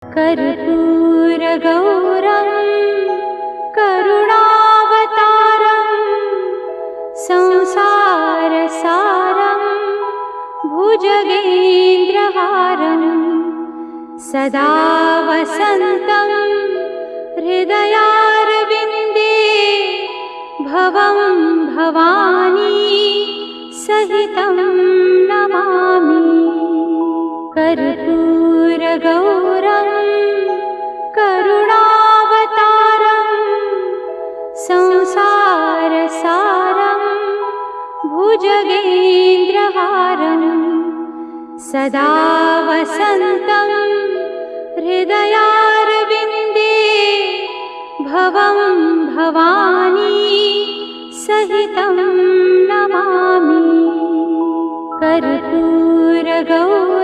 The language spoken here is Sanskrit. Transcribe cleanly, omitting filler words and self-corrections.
कर्पूरगौरं करुणावतारं संसारसारं भुजगेन्द्रहारं सदा वसन्तं हृदयारविन्दे भवं भवानी सहितं नमामि। कर्पूरगौरं करुणावतारं संसारसारं भुजगेन्द्रहारं सदा वसन्तं हृदयारविन्दे भवं भवानी सहितं नमामि। कर्पूरगौरं